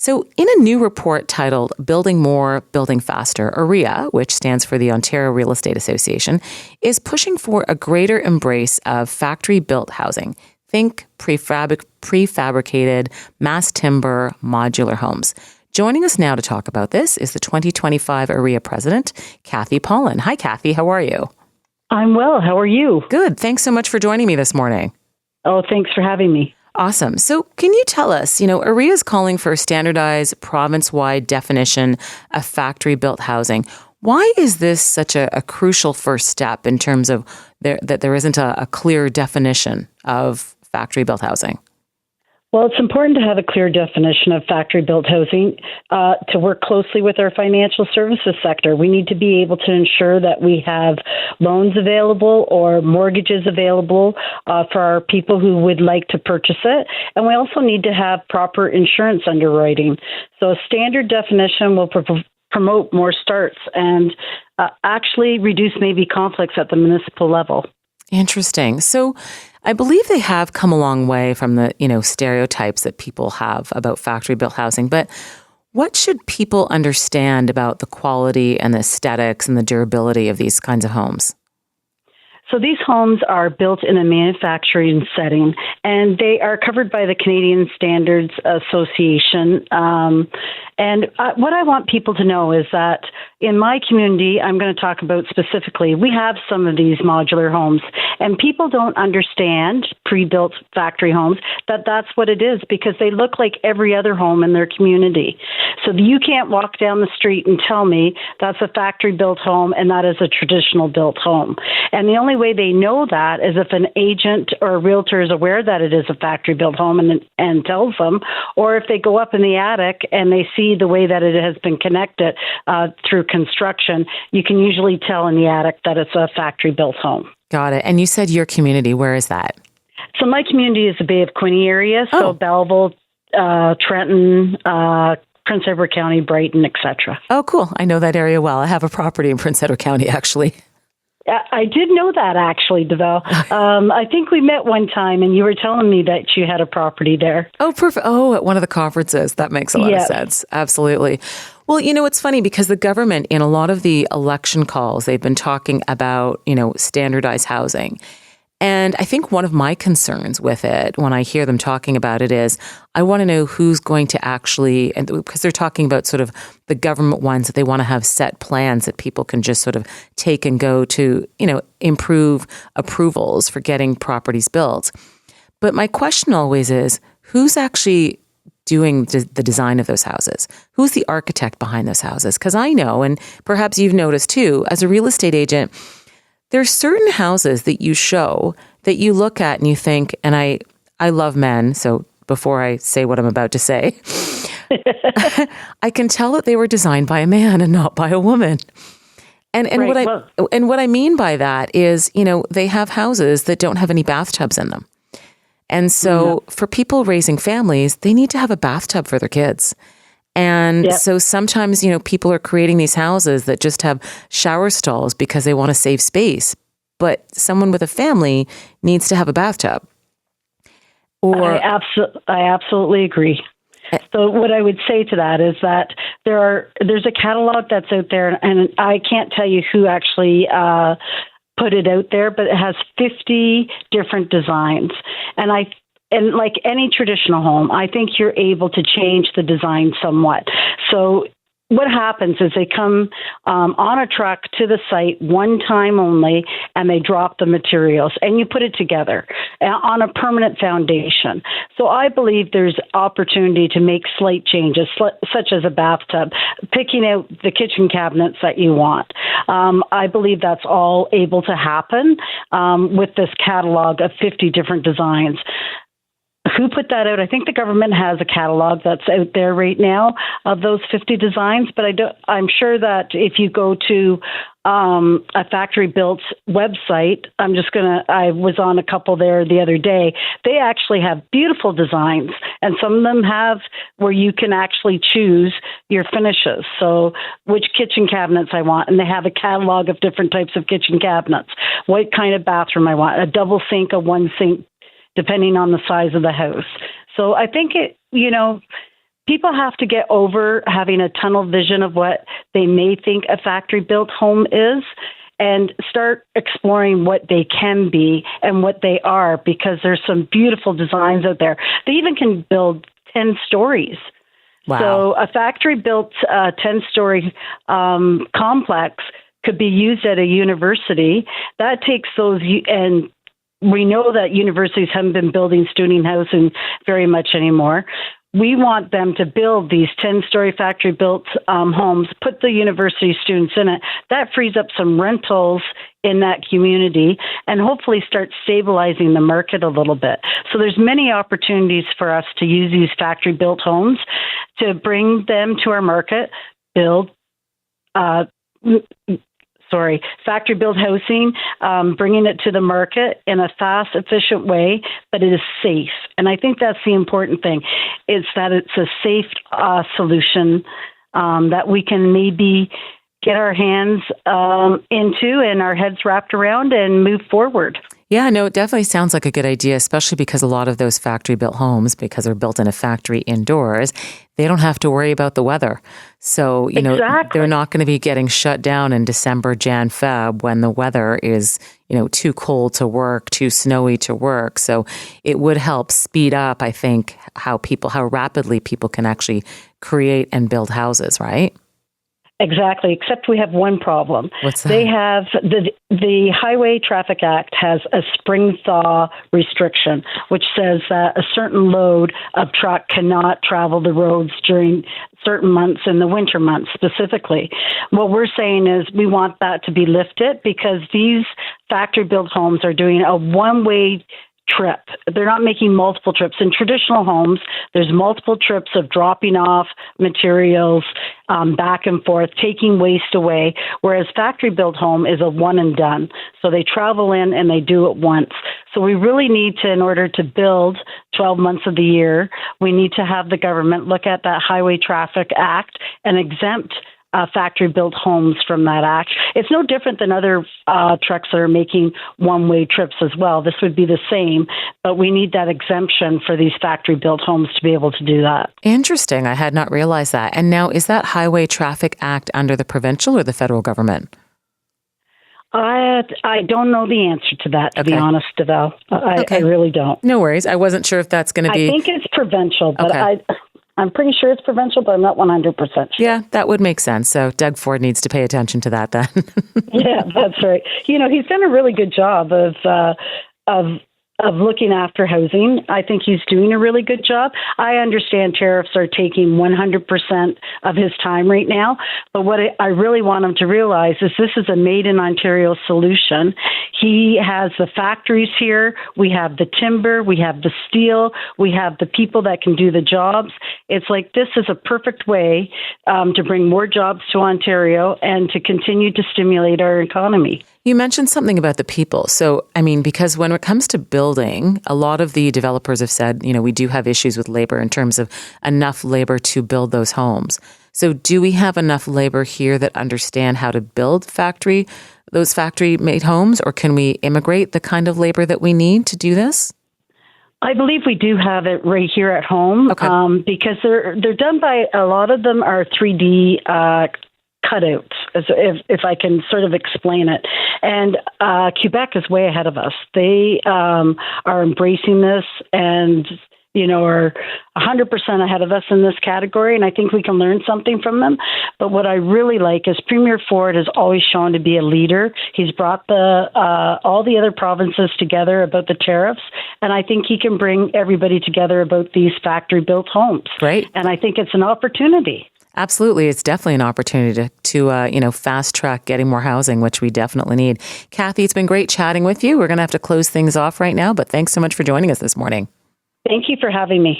So in a new report titled Building More, Building Faster, OREA, which stands for the Ontario Real Estate Association, is pushing for a greater embrace of factory-built housing. Think prefabricated, mass timber, modular homes. Joining us now to talk about this is the 2025 OREA President, Cathy Polan. Hi, Cathy. How are you? I'm well. How are you? Good. Thanks so much for joining me this morning. Oh, thanks for having me. Awesome. So can you tell us, OREA is calling for a standardized province-wide definition of factory-built housing. Why is this such a crucial first step in terms of that there isn't a clear definition of factory-built housing? Well, it's important to have a clear definition of factory-built housing to work closely with our financial services sector. We need to be able to ensure that we have loans available or mortgages available for our people who would like to purchase it. And we also need to have proper insurance underwriting. So a standard definition will promote more starts and actually reduce maybe conflicts at the municipal level. Interesting. So I believe they have come a long way from the, stereotypes that people have about factory-built housing. But what should people understand about the quality and the aesthetics and the durability of these kinds of homes? So these homes are built in a manufacturing setting, and they are covered by the Canadian Standards Association. What I want people to know is that in my community, I'm going to talk about specifically, we have some of these modular homes, and people don't understand pre-built factory homes, that's what it is, because they look like every other home in their community. So you can't walk down the street and tell me that's a factory-built home and that is a traditional built home. And the only way they know that is if an agent or a realtor is aware that it is a factory-built home and tells them, or if they go up in the attic and they see the way that it has been connected through construction, you can usually tell in the attic that it's a factory-built home. Got it. And you said your community, where is that? So my community is the Bay of Quinte area, so Belleville, Trenton, Prince Edward County, Brighton, etc. Oh, cool. I know that area well. I have a property in Prince Edward County, actually. I did know that, actually, DeVal. I think we met one time, and you were telling me that you had a property there. Oh, perfect. Oh, at one of the conferences. That makes a lot of sense. Absolutely. Well, it's funny because the government, in a lot of the election calls, they've been talking about, standardized housing. And I think one of my concerns with it, when I hear them talking about it, is I want to know who's going to actually, and because they're talking about sort of the government ones that they want to have set plans that people can just sort of take and go to, improve approvals for getting properties built. But my question always is, who's actually doing the design of those houses? Who's the architect behind those houses? Because I know, and perhaps you've noticed too, as a real estate agent, there's certain houses that you show that you look at and you think, and I love men, so before I say what I'm about to say, I can tell that they were designed by a man and not by a woman. And what I mean by that is, they have houses that don't have any bathtubs in them. And so for people raising families, they need to have a bathtub for their kids. And so sometimes, people are creating these houses that just have shower stalls because they want to save space. But someone with a family needs to have a bathtub. I absolutely agree. So what I would say to that is that there's a catalog that's out there, and I can't tell you who actually put it out there, but it has 50 different designs. And like any traditional home, I think you're able to change the design somewhat. So what happens is they come on a truck to the site one time only, and they drop the materials, and you put it together on a permanent foundation. So I believe there's opportunity to make slight changes, such as a bathtub, picking out the kitchen cabinets that you want. I believe that's all able to happen with this catalog of 50 different designs. Who put that out? I think the government has a catalog that's out there right now of those 50 designs, but I'm sure that if you go to a factory built website, I was on a couple there the other day. They actually have beautiful designs, and some of them have where you can actually choose your finishes. So which kitchen cabinets I want, and they have a catalog of different types of kitchen cabinets. What kind of bathroom I want, a double sink, a one sink, depending on the size of the house. So I think people have to get over having a tunnel vision of what they may think a factory-built home is and start exploring what they can be and what they are, because there's some beautiful designs out there. They even can build 10 stories. Wow. So a factory-built 10-story complex could be used at a university. That takes those, and we know that universities haven't been building student housing very much anymore. We want them to build these 10-story factory-built homes, put the university students in it. That frees up some rentals in that community and hopefully start stabilizing the market a little bit. So there's many opportunities for us to use these factory-built homes to bring them to our market, factory-built housing, bringing it to the market in a fast, efficient way, but it is safe. And I think that's the important thing, is that it's a safe solution that we can maybe get our hands into and our heads wrapped around and move forward. Yeah, no, it definitely sounds like a good idea, especially because a lot of those factory-built homes, because they're built in a factory indoors, they don't have to worry about the weather. So, they're not going to be getting shut down in December, Jan, Feb when the weather is, too cold to work, too snowy to work. So it would help speed up, I think, how rapidly people can actually create and build houses, right? Exactly, except we have one problem. What's that? They have the Highway Traffic Act has a spring thaw restriction, which says that a certain load of truck cannot travel the roads during certain months in the winter months specifically. What we're saying is we want that to be lifted, because these factory-built homes are doing a one-way trip. They're not making multiple trips. In traditional homes, there's multiple trips of dropping off materials back and forth, taking waste away, whereas factory-built home is a one and done. So they travel in and they do it once. So we really need to, in order to build 12 months of the year, we need to have the government look at that Highway Traffic Act and exempt factory-built homes from that act. It's no different than other trucks that are making one-way trips as well. This would be the same, but we need that exemption for these factory-built homes to be able to do that. Interesting. I had not realized that. And now, is that Highway Traffic Act under the provincial or the federal government? I don't know the answer to that, to be honest, Deval. I really don't. No worries. I wasn't sure if that's going to be... I think it's provincial, but I'm pretty sure it's provincial, but I'm not 100% sure. Yeah, that would make sense. So Doug Ford needs to pay attention to that then. Yeah, that's right. He's done a really good job of looking after housing. I think he's doing a really good job. I understand tariffs are taking 100% of his time right now, but what I really want him to realize is this is a made in Ontario solution. He has the factories here. We have the timber. We have the steel. We have the people that can do the jobs. It's like this is a perfect way to bring more jobs to Ontario and to continue to stimulate our economy. You mentioned something about the people. So, because when it comes to building, a lot of the developers have said, we do have issues with labor in terms of enough labor to build those homes. So do we have enough labor here that understand how to build those factory-made homes, or can we immigrate the kind of labor that we need to do this? I believe we do have it right here at home, because they're done by, a lot of them are 3D cutouts, if I can sort of explain it. And Quebec is way ahead of us. They are embracing this and, are 100% ahead of us in this category. And I think we can learn something from them. But what I really like is Premier Ford has always shown to be a leader. He's brought all the other provinces together about the tariffs. And I think he can bring everybody together about these factory-built homes. Right. And I think it's an opportunity. Absolutely. It's definitely an opportunity to fast track getting more housing, which we definitely need. Cathy, it's been great chatting with you. We're going to have to close things off right now, but thanks so much for joining us this morning. Thank you for having me.